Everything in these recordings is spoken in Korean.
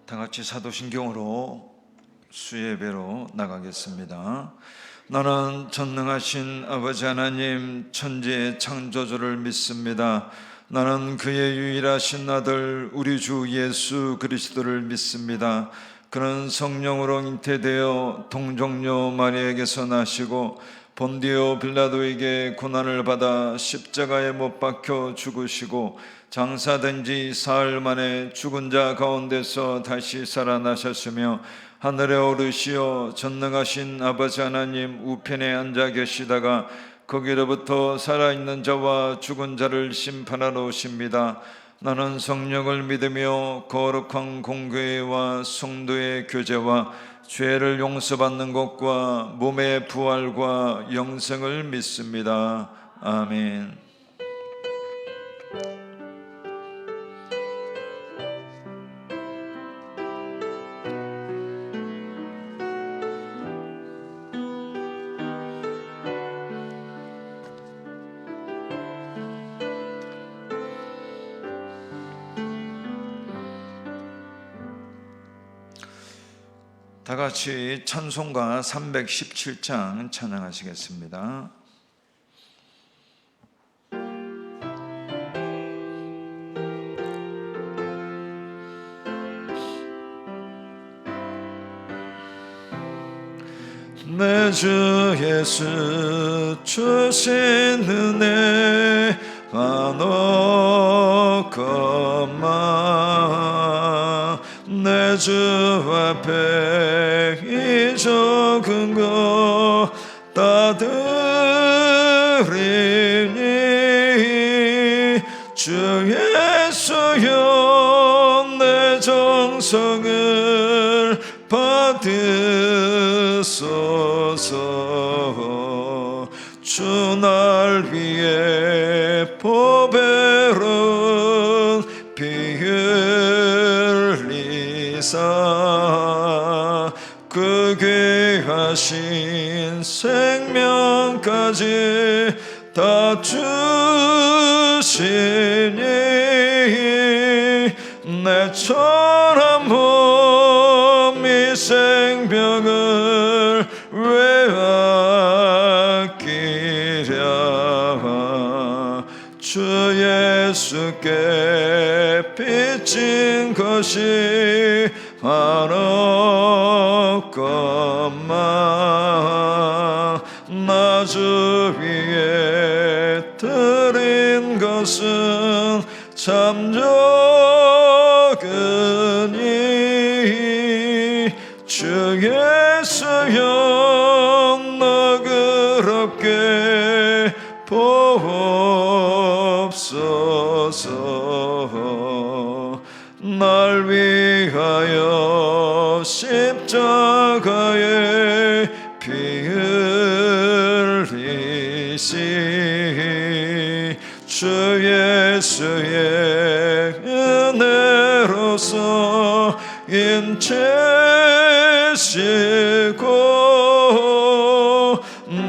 다 같이 사도신경으로 수예배로 나가겠습니다. 나는 전능하신 아버지 하나님 천지의 창조주를 믿습니다. 나는 그의 유일하신 아들 우리 주 예수 그리스도를 믿습니다. 그는 성령으로 잉태되어 동정녀 마리아에게서 나시고 본디오 빌라도에게 고난을 받아 십자가에 못 박혀 죽으시고 장사된 지 사흘 만에 죽은 자 가운데서 다시 살아나셨으며 하늘에 오르시어 전능하신 아버지 하나님 우편에 앉아 계시다가 거기로부터 살아있는 자와 죽은 자를 심판하러 오십니다. 나는 성령을 믿으며 거룩한 공교회와 성도의 교제와 죄를 용서받는 것과 몸의 부활과 영생을 믿습니다. 아멘. 다 같이 찬송가 317장 찬양하시겠습니다. 내 주 예수 주신 은혜 많었건만 내 주 앞에 이 적은 거 다 드리니 주 예수여 내 정성을 받으소서. 주 날 위해 보배로운 피 흘리사 그 귀하신 생명까지 다 주시니 내 천한 몸이 생명을 왜 아끼랴. 주 예수께 빚진 것이 많었건만 나 주 위에 드린 것은 참 적으니 주 예수여 너그럽게 보옵소서. 날 위하여 십자가에 피 흘리시 주 예수의 은혜로서 인체시고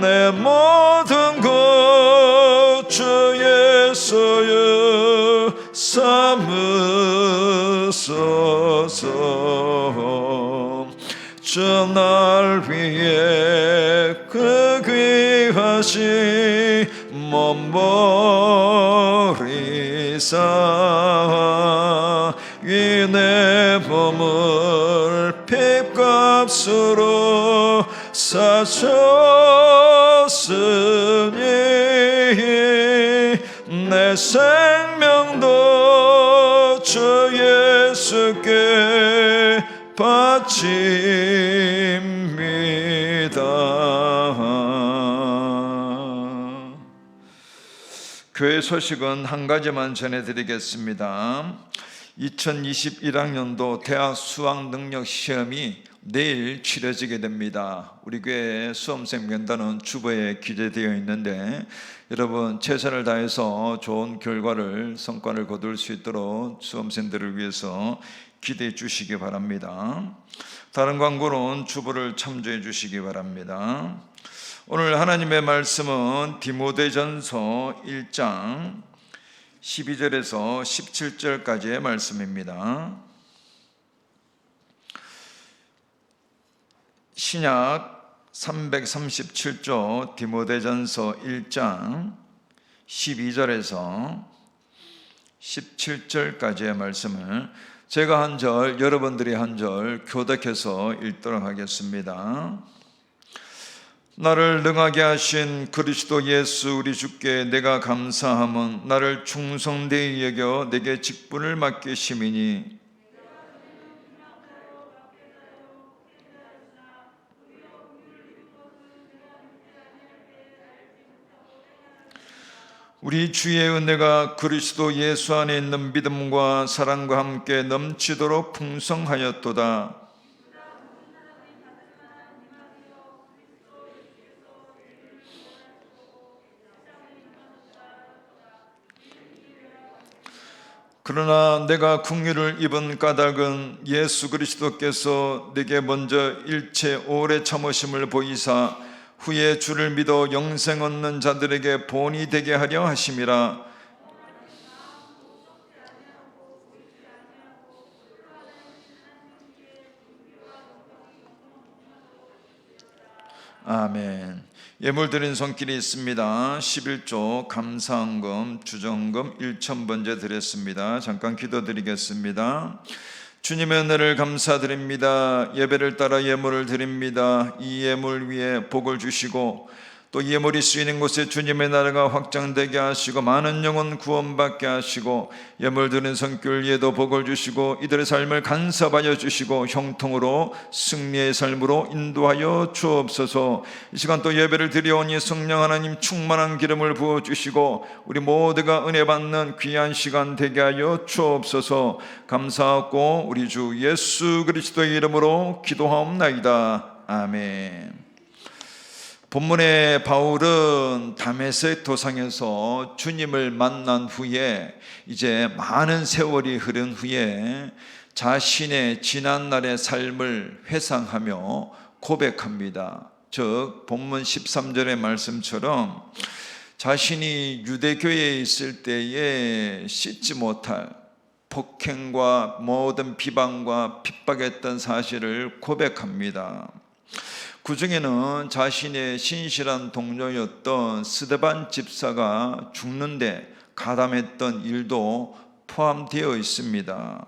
내 모든 것 주 예수여 삼으소서. 주 날 위해 그 귀하신 몸 버리사 이 내 몸을 핏값으로 사셨으니 내 생명도 주 예수께 바칩니다. 교회 소식은 한 가지만 전해드리겠습니다. 2021학년도 대학 수학능력시험이 내일 치러지게 됩니다. 우리 교회 수험생 명단은 주보에 기재되어 있는데 여러분 최선을 다해서 좋은 성과를 거둘 수 있도록 수험생들을 위해서 기대해 주시기 바랍니다. 다른 광고는 주보를 참조해 주시기 바랍니다. 오늘 하나님의 말씀은 디모데전서 1장 12절에서 17절까지의 말씀입니다. 신약 337조 디모데전서 1장 12절에서 17절까지의 말씀을 제가 한 절, 여러분들이 한 절 교독해서 읽도록 하겠습니다. 나를 능하게 하신 그리스도 예수 우리 주께 내가 감사함은 나를 충성되이 여겨 내게 직분을 맡기심이니 우리 주의 은혜가 그리스도 예수 안에 있는 믿음과 사랑과 함께 넘치도록 풍성하였도다. 그러나 내가 긍휼을 입은 까닭은 예수 그리스도께서 내게 먼저 일체 오래 참으심을 보이사 후에 주를 믿어 영생 얻는 자들에게 본이 되게 하려 하심이라. 아멘. 예물 드린 손길이 있습니다. 11조 감사헌금 주정금 1,000번째 드렸습니다. 잠깐 기도드리겠습니다. 주님의 은혜를 감사드립니다. 예배를 따라 예물을 드립니다. 이 예물 위에 복을 주시고 또 예물이 쓰이는 곳에 주님의 나라가 확장되게 하시고 많은 영혼 구원받게 하시고 예물 드린 손길 위에도 복을 주시고 이들의 삶을 간섭하여 주시고 형통으로 승리의 삶으로 인도하여 주옵소서. 이 시간 또 예배를 드려오니 성령 하나님 충만한 기름을 부어주시고 우리 모두가 은혜 받는 귀한 시간 되게 하여 주옵소서. 감사하고 우리 주 예수 그리스도의 이름으로 기도하옵나이다. 아멘. 본문의 바울은 다메섹 도상에서 주님을 만난 후에 이제 많은 세월이 흐른 후에 자신의 지난날의 삶을 회상하며 고백합니다. 즉 본문 13절의 말씀처럼 자신이 유대교회에 있을 때에 씻지 못할 폭행과 모든 비방과 핍박했던 사실을 고백합니다. 그 중에는 자신의 신실한 동료였던 스데반 집사가 죽는데 가담했던 일도 포함되어 있습니다.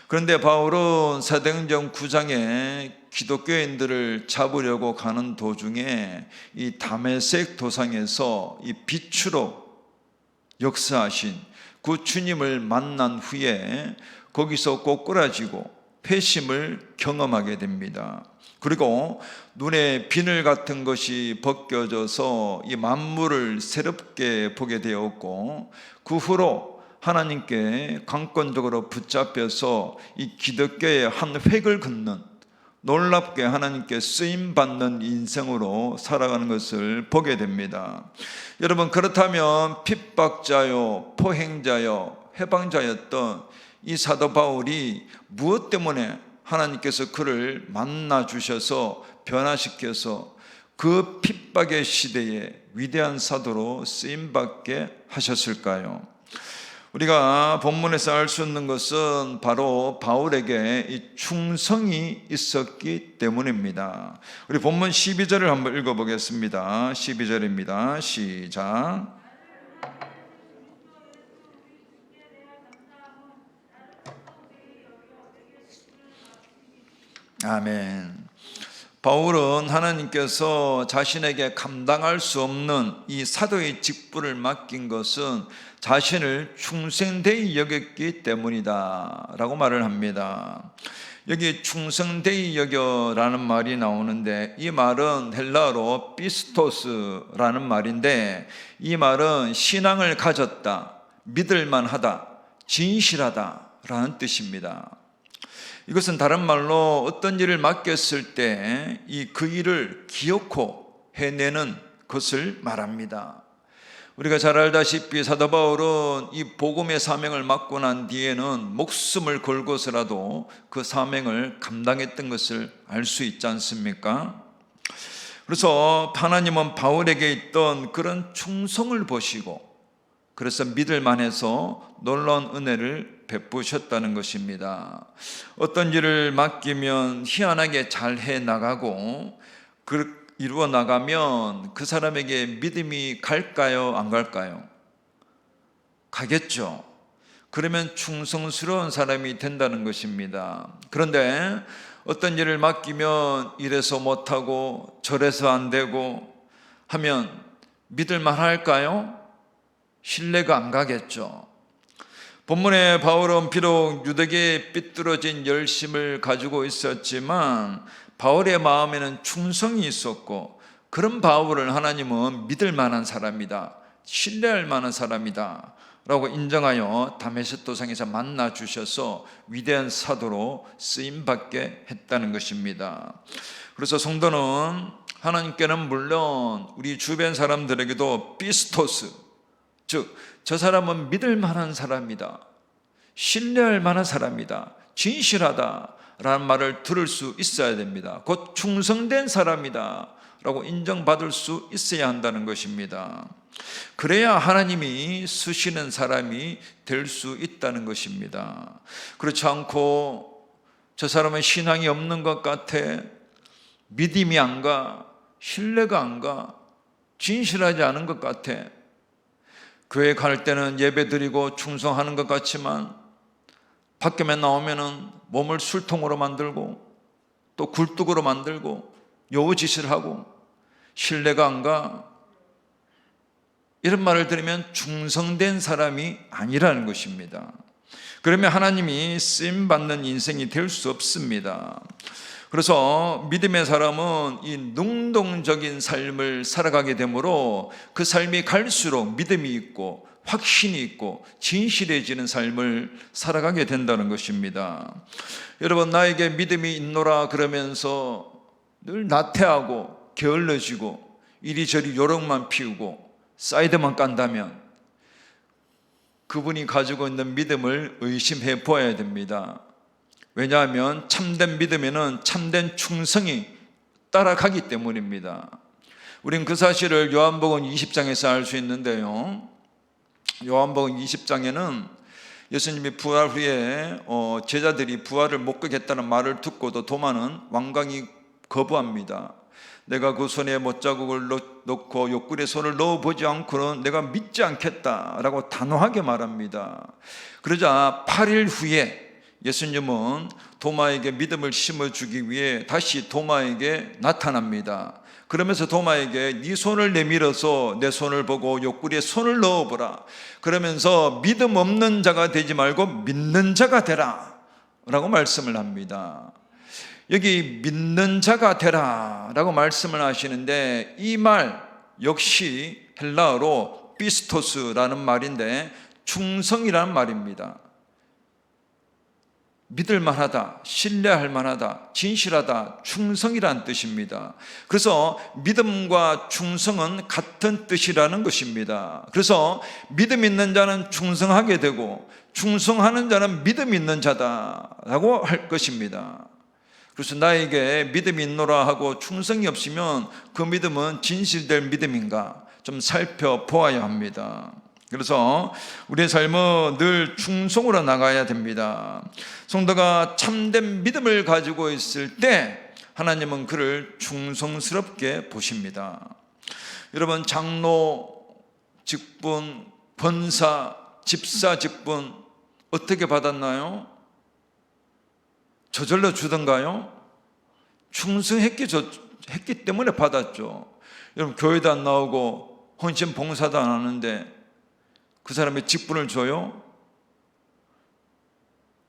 그런데 바울은 사도행전 9장에 기독교인들을 잡으려고 가는 도중에 이 다메섹 도상에서 이 빛으로 역사하신 그 주님을 만난 후에 거기서 꼬꾸라지고 회심을 경험하게 됩니다. 그리고 눈에 비늘 같은 것이 벗겨져서 이 만물을 새롭게 보게 되었고 그 후로 하나님께 강권적으로 붙잡혀서 이 기독교의 한 획을 긋는 놀랍게 하나님께 쓰임받는 인생으로 살아가는 것을 보게 됩니다. 여러분, 그렇다면 핍박자요, 포행자요, 해방자였던 이 사도 바울이 무엇 때문에 하나님께서 그를 만나 주셔서 변화시켜서 그 핍박의 시대에 위대한 사도로 쓰임받게 하셨을까요? 우리가 본문에서 알 수 있는 것은 바로 바울에게 이 충성이 있었기 때문입니다. 우리 본문 12절을 한번 읽어보겠습니다. 12절입니다. 시작. 아멘. 바울은 하나님께서 자신에게 감당할 수 없는 이 사도의 직분을 맡긴 것은 자신을 충성되이 여겼기 때문이다 라고 말을 합니다. 여기 충성되이 여겨라는 말이 나오는데 이 말은 헬라어로 피스토스라는 말인데 이 말은 신앙을 가졌다, 믿을만하다, 진실하다 라는 뜻입니다. 이것은 다른 말로 어떤 일을 맡겼을 때 그 일을 기어코 해내는 것을 말합니다. 우리가 잘 알다시피 사도 바울은 이 복음의 사명을 맡고 난 뒤에는 목숨을 걸고서라도 그 사명을 감당했던 것을 알 수 있지 않습니까? 그래서 하나님은 바울에게 있던 그런 충성을 보시고 그래서 믿을만해서 놀라운 은혜를 베푸셨다는 것입니다. 어떤 일을 맡기면 희한하게 잘 해나가고 이루어 나가면 그 사람에게 믿음이 갈까요? 안 갈까요? 가겠죠. 그러면 충성스러운 사람이 된다는 것입니다. 그런데 어떤 일을 맡기면 이래서 못하고 저래서 안 되고 하면 믿을만 할까요? 신뢰가 안 가겠죠. 본문의 바울은 비록 유대계의 삐뚤어진 열심을 가지고 있었지만 바울의 마음에는 충성이 있었고, 그런 바울을 하나님은 믿을 만한 사람이다, 신뢰할 만한 사람이다 라고 인정하여 다메섹 도상에서 만나 주셔서 위대한 사도로 쓰임받게 했다는 것입니다. 그래서 성도는 하나님께는 물론 우리 주변 사람들에게도 피스토스, 즉 저 사람은 믿을 만한 사람이다, 신뢰할 만한 사람이다, 진실하다 라는 말을 들을 수 있어야 됩니다. 곧 충성된 사람이다 라고 인정받을 수 있어야 한다는 것입니다. 그래야 하나님이 쓰시는 사람이 될 수 있다는 것입니다. 그렇지 않고 저 사람은 신앙이 없는 것 같아, 믿음이 안 가, 신뢰가 안 가, 진실하지 않은 것 같아, 교회 갈 때는 예배 드리고 충성하는 것 같지만 밖에만 나오면은 몸을 술통으로 만들고 또 굴뚝으로 만들고 요짓을 하고 신뢰가 안 가, 이런 말을 들으면 충성된 사람이 아니라는 것입니다. 그러면 하나님이 쓰임받는 인생이 될 수 없습니다. 그래서 믿음의 사람은 이 능동적인 삶을 살아가게 되므로 그 삶이 갈수록 믿음이 있고 확신이 있고 진실해지는 삶을 살아가게 된다는 것입니다. 여러분, 나에게 믿음이 있노라 그러면서 늘 나태하고 게을러지고 이리저리 요령만 피우고 사이드만 깐다면 그분이 가지고 있는 믿음을 의심해 보아야 됩니다. 왜냐하면 참된 믿음에는 참된 충성이 따라가기 때문입니다. 우린 그 사실을 요한복음 20장에서 알 수 있는데요, 요한복음 20장에는 예수님이 부활 후에 제자들이 부활을 못 가겠다는 말을 듣고도 도마는 완강히 거부합니다. 내가 그 손에 못자국을 넣고 옆구리에 손을 넣어보지 않고는 내가 믿지 않겠다라고 단호하게 말합니다. 그러자 8일 후에 예수님은 도마에게 믿음을 심어주기 위해 다시 도마에게 나타납니다. 그러면서 도마에게 네 손을 내밀어서 내 손을 보고 옆구리에 손을 넣어보라, 그러면서 믿음 없는 자가 되지 말고 믿는 자가 되라 라고 말씀을 합니다. 여기 믿는 자가 되라 라고 말씀을 하시는데, 이 말 역시 헬라어로 피스토스라는 말인데 충성이라는 말입니다. 믿을 만하다, 신뢰할 만하다, 진실하다, 충성이라는 뜻입니다. 그래서 믿음과 충성은 같은 뜻이라는 것입니다. 그래서 믿음 있는 자는 충성하게 되고 충성하는 자는 믿음 있는 자다라고 할 것입니다. 그래서 나에게 믿음이 있노라 하고 충성이 없으면 그 믿음은 진실될 믿음인가 좀 살펴보아야 합니다. 그래서 우리의 삶은 늘 충성으로 나가야 됩니다. 성도가 참된 믿음을 가지고 있을 때 하나님은 그를 충성스럽게 보십니다. 여러분, 장로 직분, 권사, 집사 직분 어떻게 받았나요? 저절로 주던가요? 충성했기 때문에 받았죠. 여러분, 교회도 안 나오고 헌신 봉사도 안 하는데 그 사람의 직분을 줘요?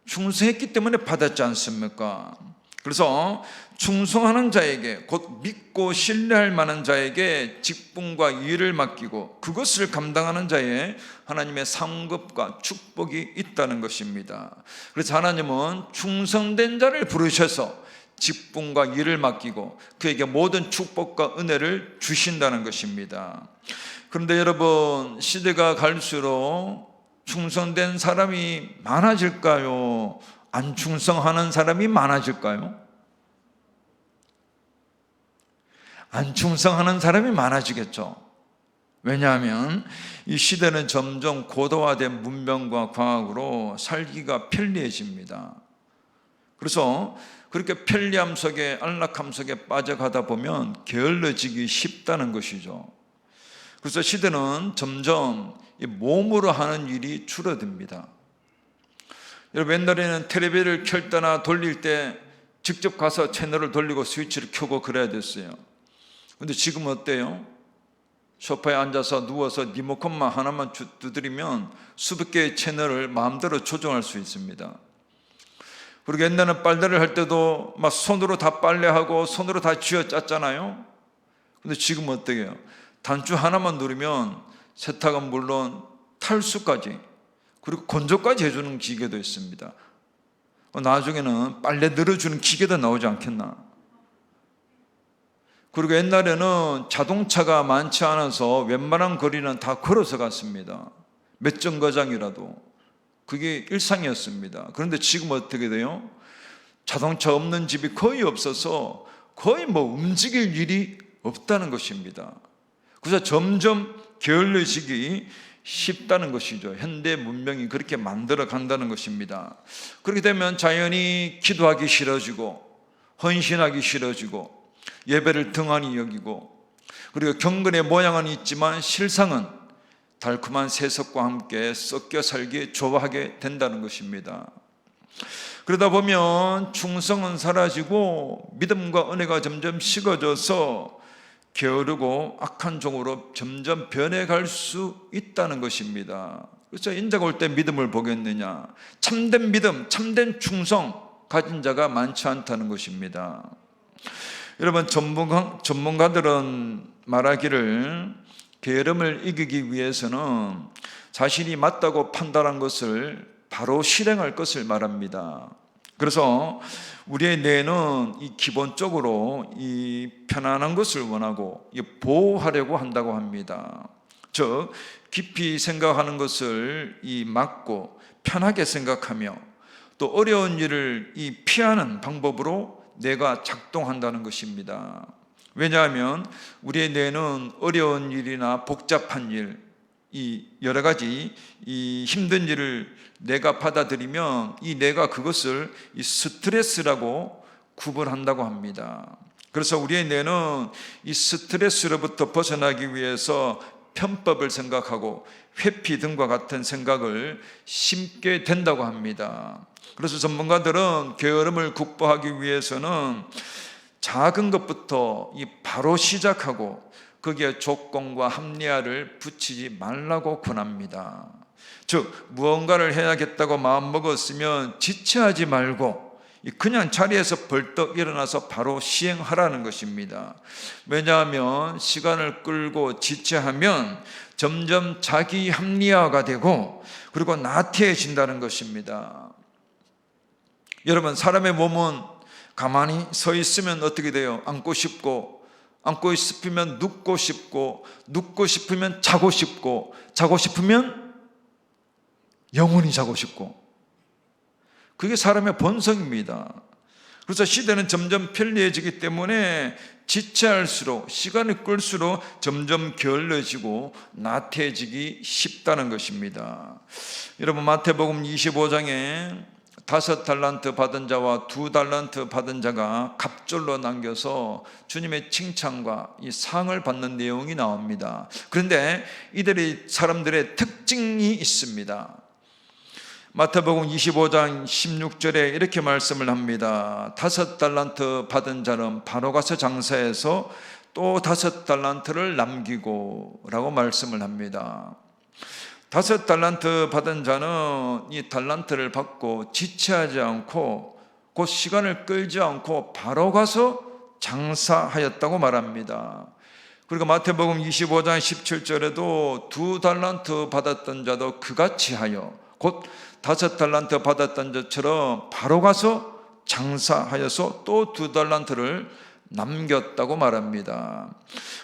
충성했기 때문에 받았지 않습니까? 그래서 충성하는 자에게, 곧 믿고 신뢰할 만한 자에게 직분과 일을 맡기고 그것을 감당하는 자에 하나님의 상급과 축복이 있다는 것입니다. 그래서 하나님은 충성된 자를 부르셔서 직분과 일을 맡기고 그에게 모든 축복과 은혜를 주신다는 것입니다. 그런데 여러분, 시대가 갈수록 충성된 사람이 많아질까요? 안 충성하는 사람이 많아질까요? 안 충성하는 사람이 많아지겠죠. 왜냐하면 이 시대는 점점 고도화된 문명과 과학으로 살기가 편리해집니다. 그래서 그렇게 편리함 속에, 안락함 속에 빠져가다 보면 게을러지기 쉽다는 것이죠. 그래서 시대는 점점 이 몸으로 하는 일이 줄어듭니다. 여러분, 옛날에는 텔레비를 켤 때나 돌릴 때 직접 가서 채널을 돌리고 스위치를 켜고 그래야 됐어요. 근데 지금은 어때요? 소파에 앉아서 누워서 리모컨만 하나만 두드리면 수백 개의 채널을 마음대로 조정할 수 있습니다. 그리고 옛날에는 빨래를 할 때도 막 손으로 다 빨래하고 손으로 다 쥐어짰잖아요. 근데 지금은 어때요? 단추 하나만 누르면 세탁은 물론 탈수까지, 그리고 건조까지 해주는 기계도 있습니다. 나중에는 빨래 늘어주는 기계도 나오지 않겠나. 그리고 옛날에는 자동차가 많지 않아서 웬만한 거리는 다 걸어서 갔습니다. 몇 정거장이라도. 그게 일상이었습니다. 그런데 지금 어떻게 돼요? 자동차 없는 집이 거의 없어서 거의 움직일 일이 없다는 것입니다. 그래서 점점 게을러지기 쉽다는 것이죠. 현대 문명이 그렇게 만들어 간다는 것입니다. 그렇게 되면 자연히 기도하기 싫어지고, 헌신하기 싫어지고, 예배를 등한히 여기고, 그리고 경건의 모양은 있지만 실상은 달콤한 세속과 함께 섞여 살기 좋아하게 된다는 것입니다. 그러다 보면 충성은 사라지고 믿음과 은혜가 점점 식어져서 게으르고 악한 종으로 점점 변해갈 수 있다는 것입니다. 그래서 인자가 올 때 믿음을 보겠느냐? 참된 믿음, 참된 충성 가진 자가 많지 않다는 것입니다. 여러분, 전문가들은 말하기를 게으름을 이기기 위해서는 자신이 맞다고 판단한 것을 바로 실행할 것을 말합니다. 그래서 우리의 뇌는 이 기본적으로 이 편안한 것을 원하고 보호하려고 한다고 합니다. 즉, 깊이 생각하는 것을 막고 편하게 생각하며 또 어려운 일을 피하는 방법으로 뇌가 작동한다는 것입니다. 왜냐하면 우리의 뇌는 어려운 일이나 복잡한 일, 여러 가지 힘든 일을 뇌가 받아들이면 이 뇌가 그것을 스트레스라고 구분한다고 합니다. 그래서 우리의 뇌는 이 스트레스로부터 벗어나기 위해서 편법을 생각하고 회피 등과 같은 생각을 심게 된다고 합니다. 그래서 전문가들은 게으름을 극복하기 위해서는 작은 것부터 바로 시작하고 거기에 조건과 합리화를 붙이지 말라고 권합니다. 즉, 무언가를 해야겠다고 마음먹었으면 지체하지 말고 그냥 자리에서 벌떡 일어나서 바로 시행하라는 것입니다. 왜냐하면 시간을 끌고 지체하면 점점 자기 합리화가 되고 그리고 나태해진다는 것입니다. 여러분, 사람의 몸은 가만히 서 있으면 어떻게 돼요? 앉고 싶고, 앉고 싶으면 눕고 싶고, 눕고 싶으면 자고 싶고, 자고 싶으면 영원히 자고 싶고, 그게 사람의 본성입니다. 그래서 시대는 점점 편리해지기 때문에 지체할수록, 시간을 끌수록 점점 게을러지고 나태해지기 쉽다는 것입니다. 여러분, 마태복음 25장에 5달란트 받은 자와 2달란트 받은 자가 갑절로 남겨서 주님의 칭찬과 이 상을 받는 내용이 나옵니다. 그런데 이들이 사람들의 특징이 있습니다. 마태복음 25장 16절에 이렇게 말씀을 합니다. 5달란트 받은 자는 바로 가서 장사해서 또 5달란트를 남기고 라고 말씀을 합니다. 5달란트 받은 자는 이 달란트를 받고 지체하지 않고 그 시간을 끌지 않고 바로 가서 장사하였다고 말합니다. 그리고 마태복음 25장 17절에도 2달란트 받았던 자도 그같이 하여 곧 5달란트 받았던 자처럼 바로 가서 장사하여서 또 2달란트를 남겼다고 말합니다.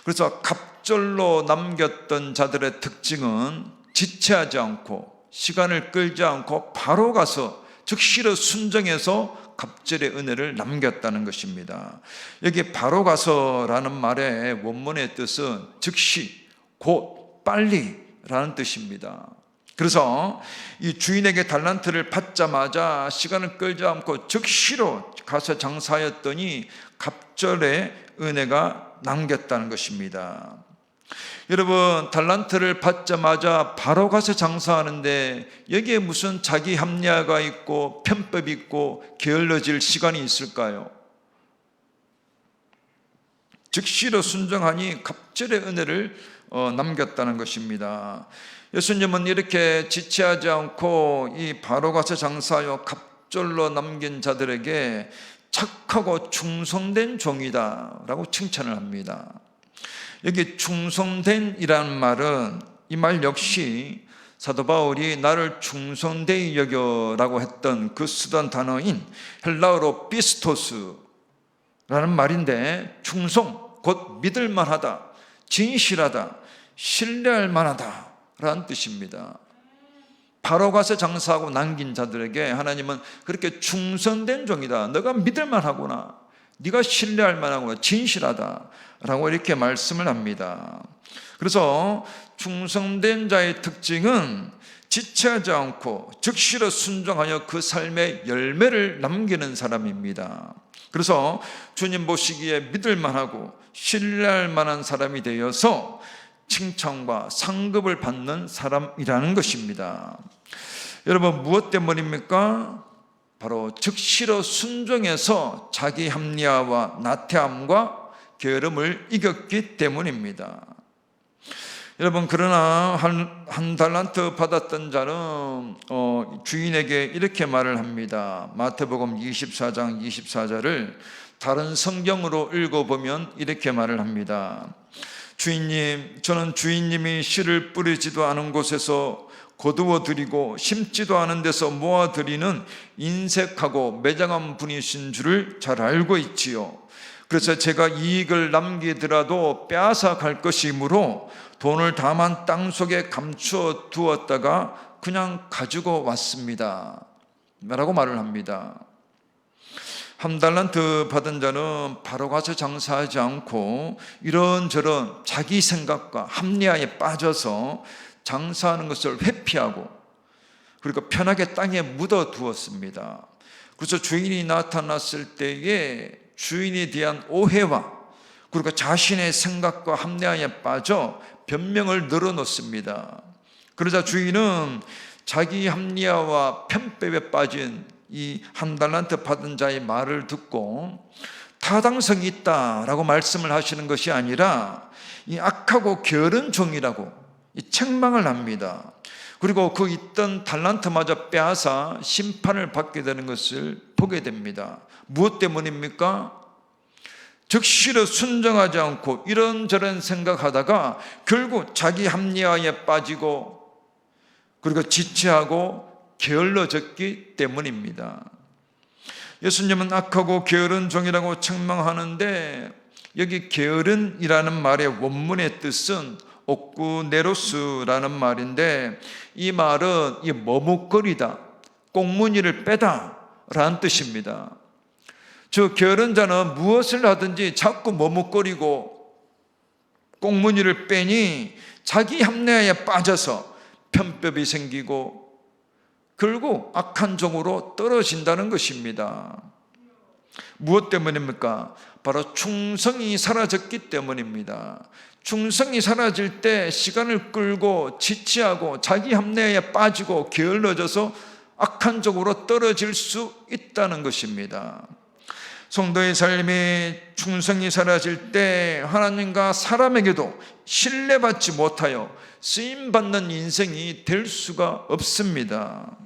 그래서 갑절로 남겼던 자들의 특징은 지체하지 않고 시간을 끌지 않고 바로 가서 즉시로 순정해서 갑절의 은혜를 남겼다는 것입니다. 여기 바로 가서라는 말의 원문의 뜻은 즉시, 곧, 빨리라는 뜻입니다. 그래서 이 주인에게 달란트를 받자마자 시간을 끌지 않고 즉시로 가서 장사하였더니 갑절의 은혜가 남겼다는 것입니다. 여러분, 달란트를 받자마자 바로 가서 장사하는데 여기에 무슨 자기 합리화가 있고 편법이 있고 게을러질 시간이 있을까요? 즉시로 순종하니 갑절의 은혜를 남겼다는 것입니다. 예수님은 이렇게 지체하지 않고 이 바로 가서 장사하여 갑절로 남긴 자들에게 착하고 충성된 종이다 라고 칭찬을 합니다. 여기 충성된이라는 말은 이 말 역시 사도 바울이 나를 충성되이 여겨라고 했던 그 쓰던 단어인 헬라어로 피스토스라는 말인데, 충성 곧 믿을만하다, 진실하다, 신뢰할 만하다 라는 뜻입니다. 바로 가서 장사하고 남긴 자들에게 하나님은 그렇게 충성된 종이다, 너가 믿을만하구나, 네가 신뢰할 만하구나, 진실하다 라고 이렇게 말씀을 합니다. 그래서 충성된 자의 특징은 지체하지 않고 즉시로 순종하여 그 삶의 열매를 남기는 사람입니다. 그래서 주님 보시기에 믿을만하고 신뢰할 만한 사람이 되어서 칭찬과 상급을 받는 사람이라는 것입니다. 여러분, 무엇 때문입니까? 바로 즉시로 순종해서 자기 합리화와 나태함과 게으름을 이겼기 때문입니다. 여러분, 그러나 한 달란트 받았던 자는 주인에게 이렇게 말을 합니다. 마태복음 24장 24절을 다른 성경으로 읽어보면 이렇게 말을 합니다. 주인님, 저는 주인님이 씨를 뿌리지도 않은 곳에서 거두어 드리고 심지도 않은 데서 모아 드리는 인색하고 매장한 분이신 줄을 잘 알고 있지요. 그래서 제가 이익을 남기더라도 빼앗아 갈 것이므로 돈을 다만 땅속에 감추어 두었다가 그냥 가지고 왔습니다 라고 말을 합니다. 한 달란트 받은 자는 바로 가서 장사하지 않고 이런저런 자기 생각과 합리화에 빠져서 장사하는 것을 회피하고 그리고 편하게 땅에 묻어 두었습니다. 그래서 주인이 나타났을 때에 주인에 대한 오해와 그리고 자신의 생각과 합리화에 빠져 변명을 늘어놓습니다. 그러자 주인은 자기 합리화와 편법에 빠진 이 한 달란트 받은 자의 말을 듣고 타당성이 있다라고 말씀을 하시는 것이 아니라 이 악하고 게으른 종이라고 책망을 합니다. 그리고 그 있던 달란트마저 빼앗아 심판을 받게 되는 것을 보게 됩니다. 무엇 때문입니까? 즉시로 순종하지 않고 이런저런 생각하다가 결국 자기 합리화에 빠지고 그리고 지체하고 게을러졌기 때문입니다. 예수님은 악하고 게으른 종이라고 책망하는데 여기 게으른이라는 말의 원문의 뜻은 옥구네로스라는 말인데 이 말은 이 머뭇거리다, 꽁무니를 빼다 라는 뜻입니다. 저 게으른 자는 무엇을 하든지 자꾸 머뭇거리고 꽁무니를 빼니 자기 합리화에 빠져서 편법이 생기고 결국 악한 종으로 떨어진다는 것입니다. 무엇 때문입니까? 바로 충성이 사라졌기 때문입니다. 충성이 사라질 때 시간을 끌고 지체하고 자기 합리화에 빠지고 게을러져서 악한 쪽으로 떨어질 수 있다는 것입니다. 성도의 삶에 충성이 사라질 때 하나님과 사람에게도 신뢰받지 못하여 쓰임받는 인생이 될 수가 없습니다.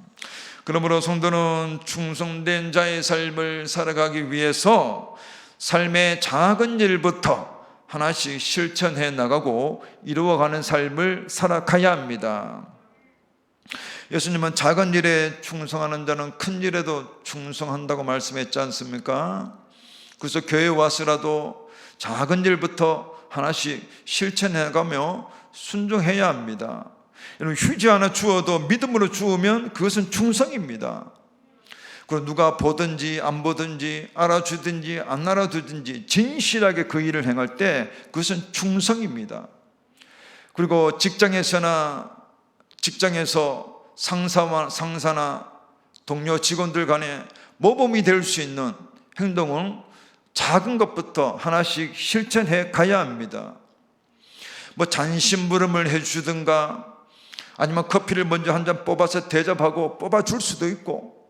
그러므로 성도는 충성된 자의 삶을 살아가기 위해서 삶의 작은 일부터 하나씩 실천해 나가고 이루어가는 삶을 살아가야 합니다. 예수님은 작은 일에 충성하는 자는 큰 일에도 충성한다고 말씀했지 않습니까? 그래서 교회에 와서라도 작은 일부터 하나씩 실천해 나가며 순종해야 합니다. 여러분, 휴지 하나 주어도 믿음으로 주우면 그것은 충성입니다. 그리고 누가 보든지 안 보든지 알아주든지 안 알아주든지 진실하게 그 일을 행할 때 그것은 충성입니다. 그리고 직장에서 상사나 동료 직원들 간에 모범이 될 수 있는 행동을 작은 것부터 하나씩 실천해 가야 합니다. 뭐 잔심부름을 해주든가 아니면 커피를 먼저 한 잔 뽑아서 대접하고 뽑아줄 수도 있고,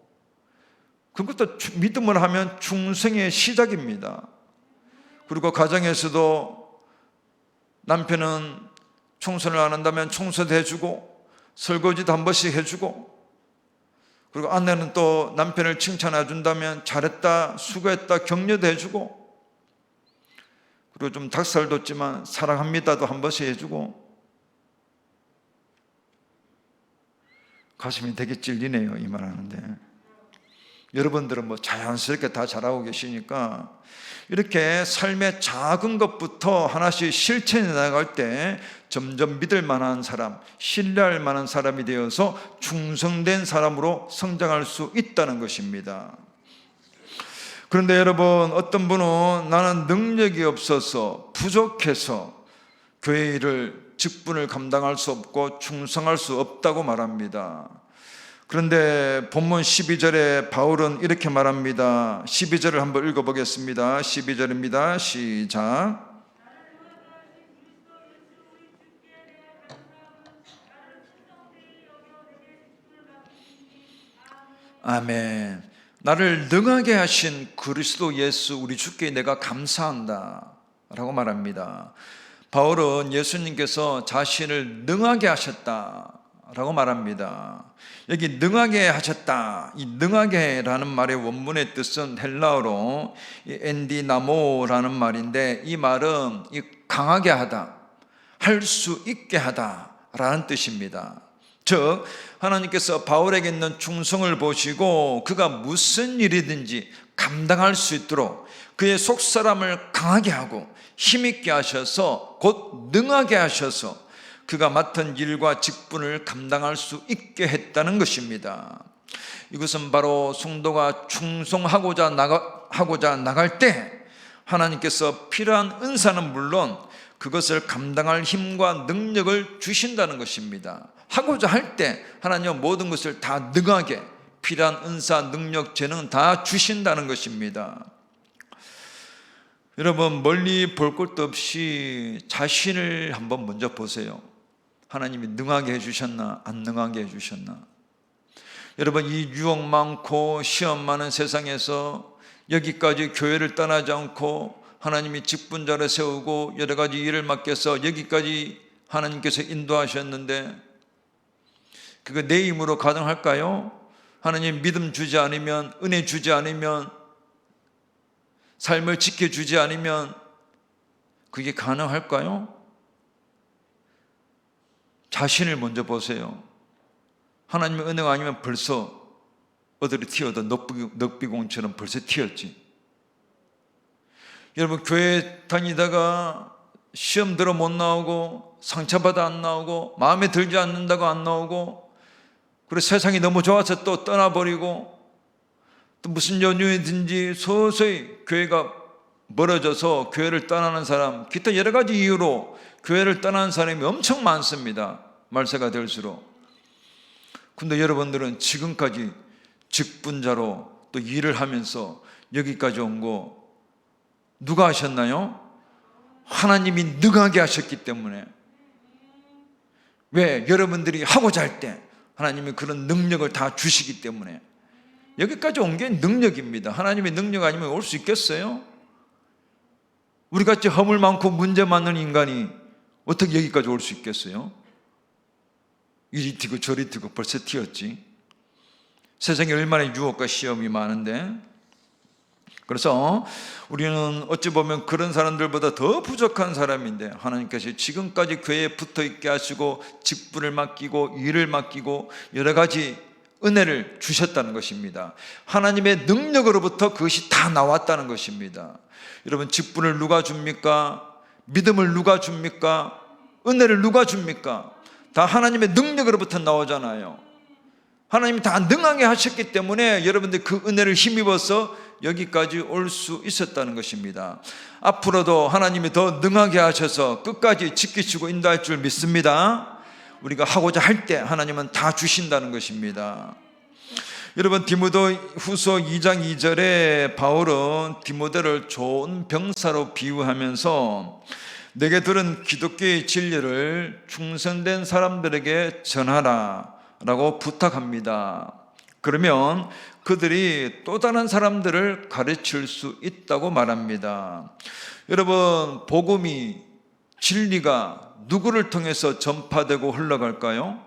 그것도 믿음을 하면 충성의 시작입니다. 그리고 가정에서도 남편은 청소를 안 한다면 청소도 해주고 설거지도 한 번씩 해주고, 그리고 아내는 또 남편을 칭찬해 준다면 잘했다, 수고했다 격려도 해주고, 그리고 좀 닭살 돋지만 사랑합니다도 한 번씩 해주고. 가슴이 되게 찔리네요, 이 말하는데. 여러분들은 뭐 자연스럽게 다 잘하고 계시니까 이렇게 삶의 작은 것부터 하나씩 실천해 나갈 때 점점 믿을 만한 사람, 신뢰할 만한 사람이 되어서 충성된 사람으로 성장할 수 있다는 것입니다. 그런데 여러분, 어떤 분은 나는 능력이 없어서 부족해서 교회 일을 직분을 감당할 수 없고 충성할 수 없다고 말합니다. 그런데 본문 12절에 바울은 이렇게 말합니다. 12절을 한번 읽어보겠습니다. 12절입니다. 시작. 아멘. 나를 능하게 하신 그리스도 예수 우리 주께 내가 감사한다 라고 말합니다. 바울은 예수님께서 자신을 능하게 하셨다라고 말합니다. 여기 능하게 하셨다, 이 능하게라는 말의 원문의 뜻은 헬라어로 엔디나모라는 말인데, 이 말은 강하게 하다, 할 수 있게 하다라는 뜻입니다. 즉 하나님께서 바울에게 있는 충성을 보시고 그가 무슨 일이든지 감당할 수 있도록 그의 속사람을 강하게 하고 힘있게 하셔서, 곧 능하게 하셔서 그가 맡은 일과 직분을 감당할 수 있게 했다는 것입니다. 이것은 바로 성도가 충성하고자 나갈 때 하나님께서 필요한 은사는 물론 그것을 감당할 힘과 능력을 주신다는 것입니다. 하고자 할 때 하나님은 모든 것을 다 능하게, 필요한 은사, 능력, 재능 다 주신다는 것입니다. 여러분, 멀리 볼 것도 없이 자신을 한번 먼저 보세요. 하나님이 능하게 해주셨나, 안 능하게 해주셨나? 여러분, 이 유혹 많고 시험 많은 세상에서 여기까지 교회를 떠나지 않고 하나님이 직분자를 세우고 여러 가지 일을 맡겨서 여기까지 하나님께서 인도하셨는데, 그거 내 힘으로 가능할까요? 하나님 믿음 주지 않으면, 은혜 주지 않으면, 삶을 지켜주지 않으면 그게 가능할까요? 자신을 먼저 보세요. 하나님의 은혜가 아니면 벌써 어디를 튀어도 넉비공처럼 벌써 튀었지. 여러분, 교회 다니다가 시험 들어 못 나오고 상처받아 안 나오고 마음에 들지 않는다고 안 나오고, 그리고 세상이 너무 좋아서 또 떠나버리고, 또 무슨 연유든지 서서히 교회가 멀어져서 교회를 떠나는 사람, 기타 여러 가지 이유로 교회를 떠나는 사람이 엄청 많습니다. 말세가 될수록. 근데 여러분들은 지금까지 직분자로 또 일을 하면서 여기까지 온 거 누가 하셨나요? 하나님이 능하게 하셨기 때문에. 왜? 여러분들이 하고자 할 때 하나님이 그런 능력을 다 주시기 때문에. 여기까지 온 게 능력입니다. 하나님의 능력 아니면 올 수 있겠어요? 우리같이 허물 많고 문제 많은 인간이 어떻게 여기까지 올 수 있겠어요? 이리 튀고 저리 튀고 벌써 튀었지. 세상에 얼마나 유혹과 시험이 많은데. 그래서 우리는 어찌 보면 그런 사람들보다 더 부족한 사람인데, 하나님께서 지금까지 교회에 붙어 있게 하시고 직분을 맡기고 일을 맡기고 여러 가지 은혜를 주셨다는 것입니다. 하나님의 능력으로부터 그것이 다 나왔다는 것입니다. 여러분, 직분을 누가 줍니까? 믿음을 누가 줍니까? 은혜를 누가 줍니까? 다 하나님의 능력으로부터 나오잖아요. 하나님이 다 능하게 하셨기 때문에 여러분들 그 은혜를 힘입어서 여기까지 올 수 있었다는 것입니다. 앞으로도 하나님이 더 능하게 하셔서 끝까지 지키시고 인도할 줄 믿습니다. 우리가 하고자 할 때 하나님은 다 주신다는 것입니다. 여러분, 디모데 후서 2장 2절에 바울은 디모데를 좋은 병사로 비유하면서 내게 들은 기독교의 진리를 충성된 사람들에게 전하라 라고 부탁합니다. 그러면 그들이 또 다른 사람들을 가르칠 수 있다고 말합니다. 여러분, 복음이, 진리가 누구를 통해서 전파되고 흘러갈까요?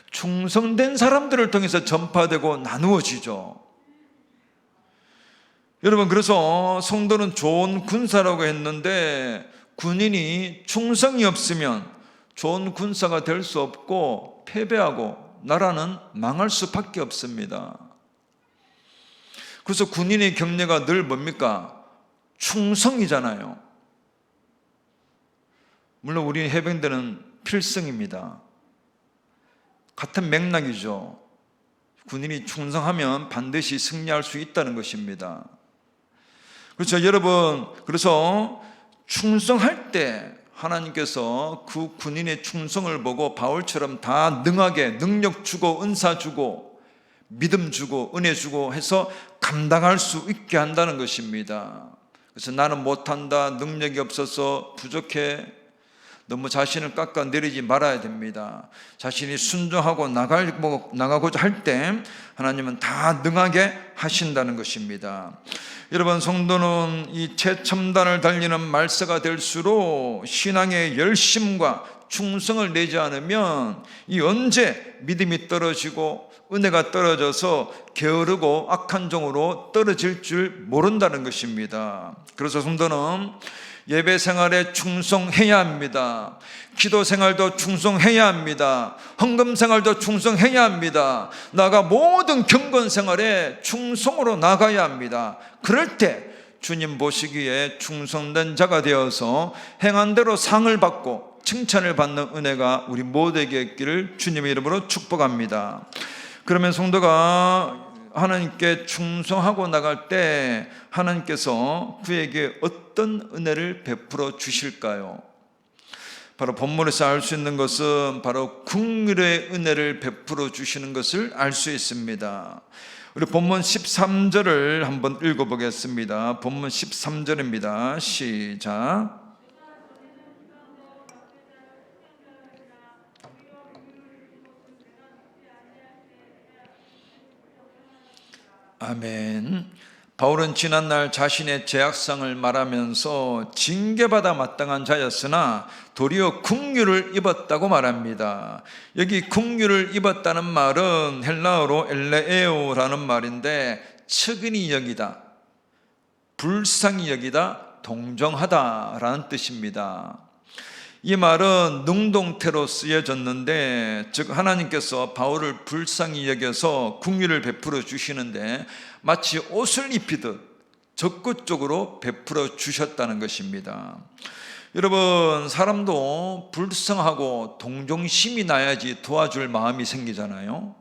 충성된 사람들을 통해서 전파되고 나누어지죠. 여러분, 그래서 성도는 좋은 군사라고 했는데 군인이 충성이 없으면 좋은 군사가 될 수 없고 패배하고 나라는 망할 수밖에 없습니다. 그래서 군인의 경례가 늘 뭡니까? 충성이잖아요. 물론 우리 해병대는 필승입니다. 같은 맥락이죠. 군인이 충성하면 반드시 승리할 수 있다는 것입니다. 그렇죠, 여러분. 그래서 충성할 때 하나님께서 그 군인의 충성을 보고 바울처럼 다 능하게 능력 주고 은사 주고 믿음 주고 은혜 주고 해서 감당할 수 있게 한다는 것입니다. 그래서 나는 못한다, 능력이 없어서 부족해, 너무 자신을 깎아내리지 말아야 됩니다. 자신이 순종하고 나가고자 할 때 하나님은 다 능하게 하신다는 것입니다. 여러분, 성도는 이 최첨단을 달리는 말세가 될수록 신앙의 열심과 충성을 내지 않으면 이 언제 믿음이 떨어지고 은혜가 떨어져서 게으르고 악한 종으로 떨어질 줄 모른다는 것입니다. 그래서 성도는 예배 생활에 충성해야 합니다. 기도 생활도 충성해야 합니다. 헌금 생활도 충성해야 합니다. 나아가 모든 경건 생활에 충성으로 나가야 합니다. 그럴 때 주님 보시기에 충성된 자가 되어서 행한 대로 상을 받고 칭찬을 받는 은혜가 우리 모두에게 있기를 주님의 이름으로 축복합니다. 그러면 성도가 하나님께 충성하고 나갈 때 하나님께서 그에게 어떤 은혜를 베풀어 주실까요? 바로 본문에서 알 수 있는 것은 바로 긍휼의 은혜를 베풀어 주시는 것을 알 수 있습니다. 우리 본문 13절을 한번 읽어보겠습니다. 본문 13절입니다. 시작. 아멘. 바울은 지난날 자신의 죄악상을 말하면서 징계받아 마땅한 자였으나 도리어 긍휼을 입었다고 말합니다. 여기 긍휼을 입었다는 말은 헬라어로 엘레에오라는 말인데 측은히 여기다, 불쌍히 여기다, 동정하다라는 뜻입니다. 이 말은 능동태로 쓰여졌는데, 즉 하나님께서 바울을 불쌍히 여겨서 긍휼을 베풀어 주시는데 마치 옷을 입히듯 적극적으로 베풀어 주셨다는 것입니다. 여러분, 사람도 불쌍하고 동정심이 나야지 도와줄 마음이 생기잖아요.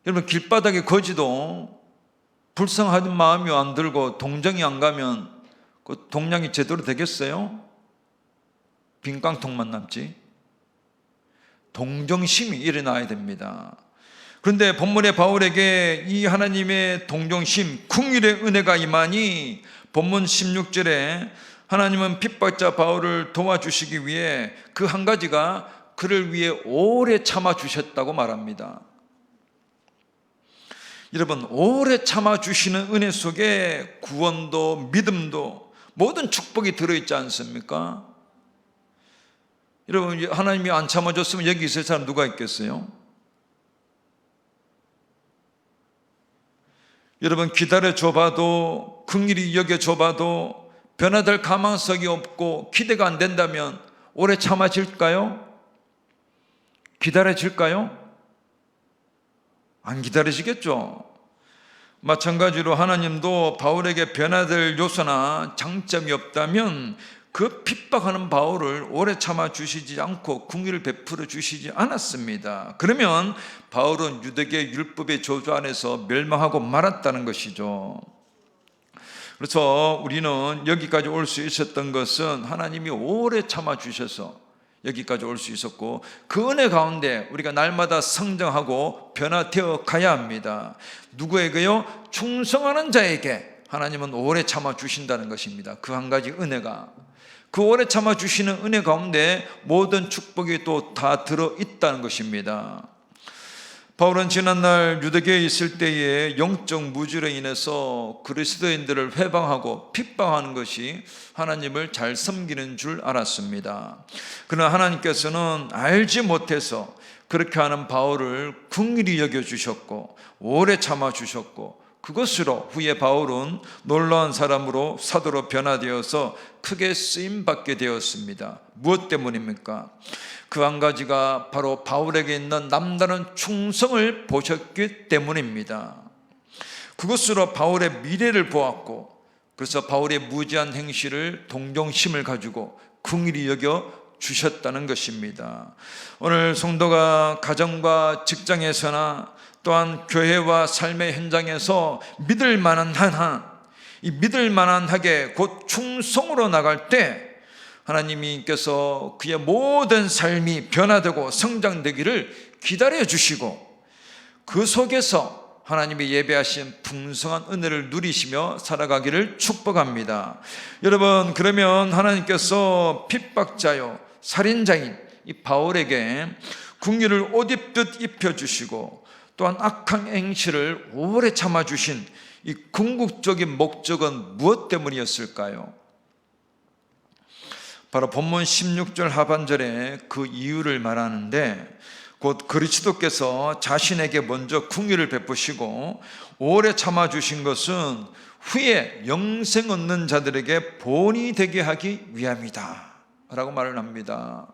여러분, 길바닥에 거지도 불쌍한 마음이 안 들고 동정이 안 가면 그 동량이 제대로 되겠어요? 빈 깡통만 남지. 동정심이 일어나야 됩니다. 그런데 본문의 바울에게 이 하나님의 동정심, 긍휼의 은혜가 임하니 본문 16절에 하나님은 핍박자 바울을 도와주시기 위해 그 한 가지가 그를 위해 오래 참아주셨다고 말합니다. 여러분, 오래 참아주시는 은혜 속에 구원도 믿음도 모든 축복이 들어있지 않습니까? 여러분, 하나님이 안 참아줬으면 여기 있을 사람 누가 있겠어요? 여러분, 기다려줘봐도 긍휼히 여겨줘봐도 변화될 가망성이 없고 기대가 안 된다면 오래 참아질까요? 기다려질까요? 안 기다리시겠죠? 마찬가지로 하나님도 바울에게 변화될 요소나 장점이 없다면 그 핍박하는 바울을 오래 참아 주시지 않고 긍휼을 베풀어 주시지 않았습니다. 그러면 바울은 유대계 율법의 저주 안에서 멸망하고 말았다는 것이죠. 그래서 우리는 여기까지 올 수 있었던 것은 하나님이 오래 참아 주셔서 여기까지 올 수 있었고, 그 은혜 가운데 우리가 날마다 성장하고 변화되어 가야 합니다. 누구에게요? 충성하는 자에게 하나님은 오래 참아 주신다는 것입니다. 그 한 가지 은혜가, 그 오래 참아 주시는 은혜 가운데 모든 축복이 또 다 들어있다는 것입니다. 바울은 지난날 유대교에 있을 때에 영적 무지로 인해서 그리스도인들을 회방하고 핍박하는 것이 하나님을 잘 섬기는 줄 알았습니다. 그러나 하나님께서는 알지 못해서 그렇게 하는 바울을 긍휼히 여겨주셨고 오래 참아주셨고, 그것으로 후에 바울은 놀라운 사람으로 사도로 변화되어서 크게 쓰임받게 되었습니다. 무엇 때문입니까? 그 한 가지가 바로 바울에게 있는 남다른 충성을 보셨기 때문입니다. 그것으로 바울의 미래를 보았고, 그래서 바울의 무지한 행실을 동정심을 가지고 긍휼히 여겨 주셨다는 것입니다. 오늘 성도가 가정과 직장에서나 또한 교회와 삶의 현장에서 믿을 만한 이 믿을 만한하게 곧 충성으로 나갈 때 하나님께서 그의 모든 삶이 변화되고 성장되기를 기다려 주시고, 그 속에서 하나님이 예배하신 풍성한 은혜를 누리시며 살아가기를 축복합니다. 여러분, 그러면 하나님께서 핍박자요 살인자인 이 바울에게 긍휼을 옷 입듯 입혀주시고 또한 악한 행실을 오래 참아주신 이 궁극적인 목적은 무엇 때문이었을까요? 바로 본문 16절 하반절에 그 이유를 말하는데, 곧 그리스도께서 자신에게 먼저 긍휼을 베푸시고 오래 참아주신 것은 후에 영생 얻는 자들에게 본이 되게 하기 위함이다 라고 말을 합니다.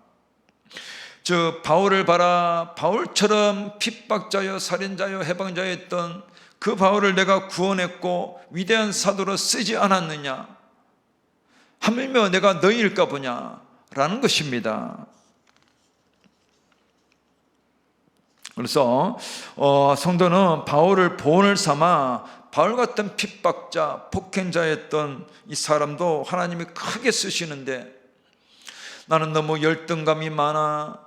즉 바울을 봐라, 바울처럼 핍박자여 살인자여 해방자였던 그 바울을 내가 구원했고 위대한 사도로 쓰지 않았느냐, 하물며 내가 너희일까 보냐 라는 것입니다. 그래서 성도는 바울을 본을 삼아 바울 같은 핍박자, 폭행자였던 이 사람도 하나님이 크게 쓰시는데, 나는 너무 열등감이 많아,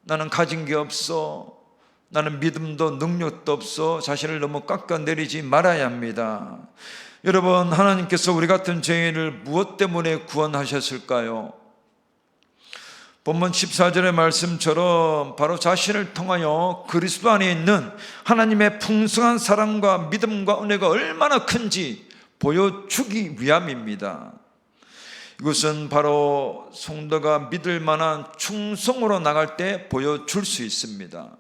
나는 가진 게 없어, 나는 믿음도 능력도 없어, 자신을 너무 깎아내리지 말아야 합니다. 여러분, 하나님께서 우리 같은 죄인을 무엇 때문에 구원하셨을까요? 본문 14절의 말씀처럼 바로 자신을 통하여 그리스도 안에 있는 하나님의 풍성한 사랑과 믿음과 은혜가 얼마나 큰지 보여주기 위함입니다. 이것은 바로 성도가 믿을 만한 충성으로 나갈 때 보여줄 수 있습니다.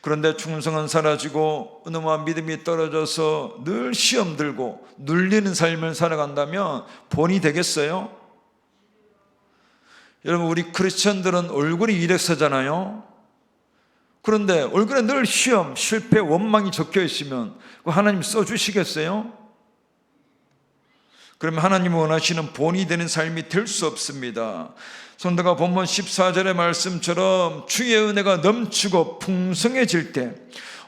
그런데 충성은 사라지고 은혜와 믿음이 떨어져서 늘 시험 들고 눌리는 삶을 살아간다면 본이 되겠어요? 여러분, 우리 크리스천들은 얼굴이 이력서잖아요. 그런데 얼굴에 늘 시험, 실패, 원망이 적혀 있으면 하나님 써주시겠어요? 그러면 하나님이 원하시는 본이 되는 삶이 될 수 없습니다. 성도가 본문 14절의 말씀처럼 주의 은혜가 넘치고 풍성해질 때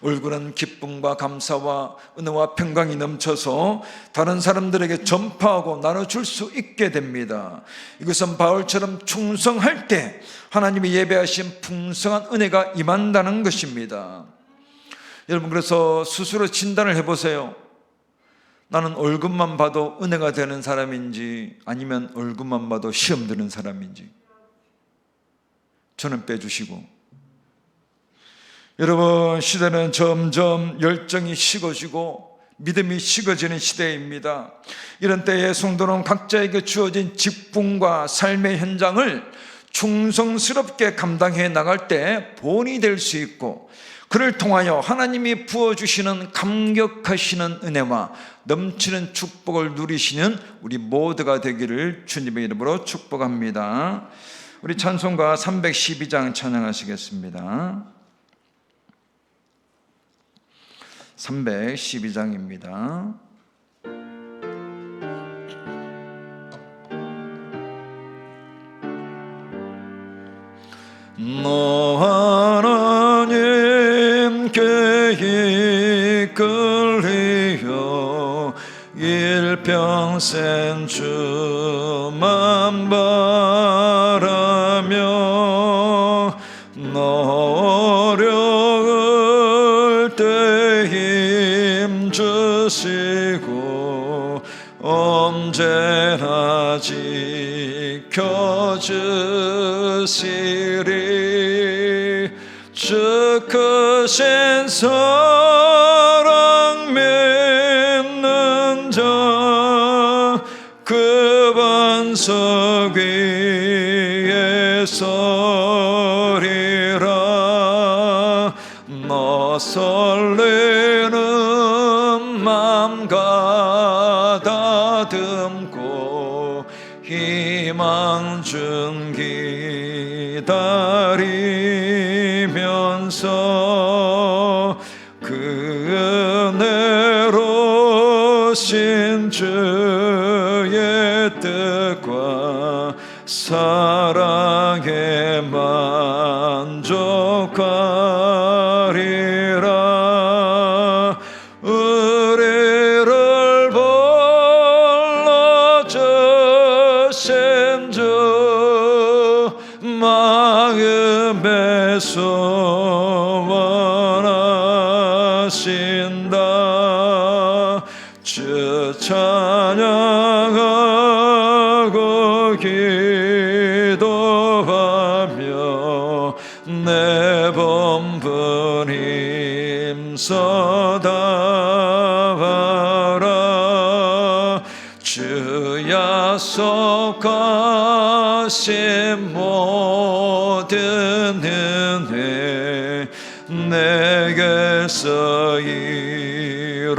얼굴은 기쁨과 감사와 은혜와 평강이 넘쳐서 다른 사람들에게 전파하고 나눠줄 수 있게 됩니다. 이것은 바울처럼 충성할 때 하나님이 예배하신 풍성한 은혜가 임한다는 것입니다. 여러분, 그래서 스스로 진단을 해보세요. 나는 얼굴만 봐도 은혜가 되는 사람인지 아니면 얼굴만 봐도 시험 드는 사람인지 저는 빼주시고, 여러분, 시대는 점점 열정이 식어지고 믿음이 식어지는 시대입니다. 이런 때에 성도는 각자에게 주어진 직분과 삶의 현장을 충성스럽게 감당해 나갈 때 본이 될 수 있고, 그를 통하여 하나님이 부어주시는 감격하시는 은혜와 넘치는 축복을 누리시는 우리 모두가 되기를 주님의 이름으로 축복합니다. 우리 찬송가 312장 찬양하시겠습니다. 312장입니다. 이끌리어 일평생 주만 바라며 어려울 때 힘 주시고 언제나 지켜주시리. 주 크신 사랑 믿는 자 그 반석 위에 서리라. 너 설레는 맘 가다듬고 희망 준 기다리면서 그 은혜로 신 주의 뜻과 사랑에 만족하리라. 우리를 불러주신 주 마음에 소원하신다. 주 찬양하고 기도하며 내 범분 힘써다바라. 주 약속하신 모든 은혜 내게서 이루어지리라.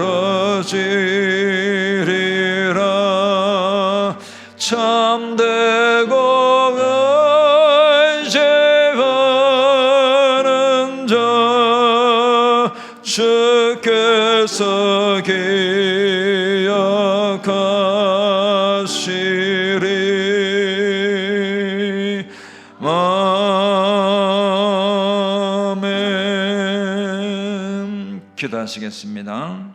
참되고 의지하는 자 주께서 기억하시리. 아멘. 기도하시겠습니다.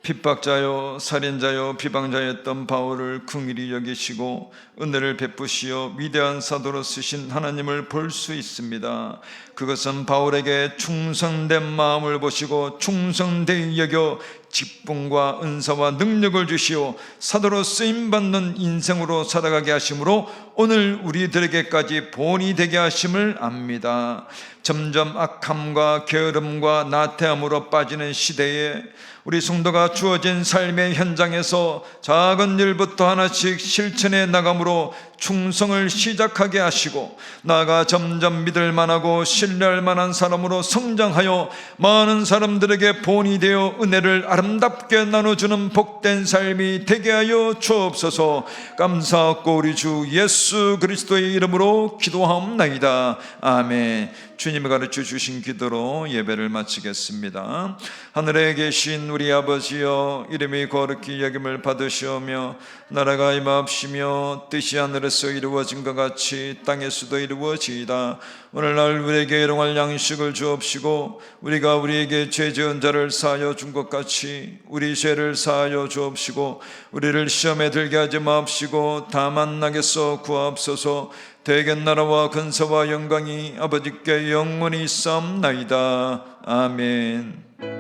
핍박자요 살인자요 비방자였던 바울을 긍휼히 여기시고 은혜를 베푸시어 위대한 사도로 쓰신 하나님을 볼 수 있습니다. 그것은 바울에게 충성된 마음을 보시고 충성되이 여겨 직분과 은사와 능력을 주시어 사도로 쓰임받는 인생으로 살아가게 하심으로 오늘 우리들에게까지 본이 되게 하심을 압니다. 점점 악함과 게으름과 나태함으로 빠지는 시대에 우리 성도가 주어진 삶의 현장에서 작은 일부터 하나씩 실천해 나감으로 충성을 시작하게 하시고 나아가 점점 믿을 만하고 신뢰할 만한 사람으로 성장하여 많은 사람들에게 본이 되어 은혜를 아름답게 나눠주는 복된 삶이 되게 하여 주옵소서. 감사하고 우리 주 예수 그리스도의 이름으로 기도하옵나이다. 아멘. 주님이 가르쳐 주신 기도로 예배를 마치겠습니다. 하늘에 계신 우리 아버지여, 이름이 거룩히 여김을 받으시오며 나라가 임하옵시며 뜻이 하늘에서 이루어진 것 같이 땅에서도 이루어지이다. 오늘날 우리에게 일용할 양식을 주옵시고 우리가 우리에게 죄 지은 자를 사하여 준 것 같이 우리 죄를 사하여 주옵시고 우리를 시험에 들게 하지 마옵시고 다만 악에서 구하옵소서. 대견 나라와 근사와 영광이 아버지께 영원히 있사옵나이다. 아멘.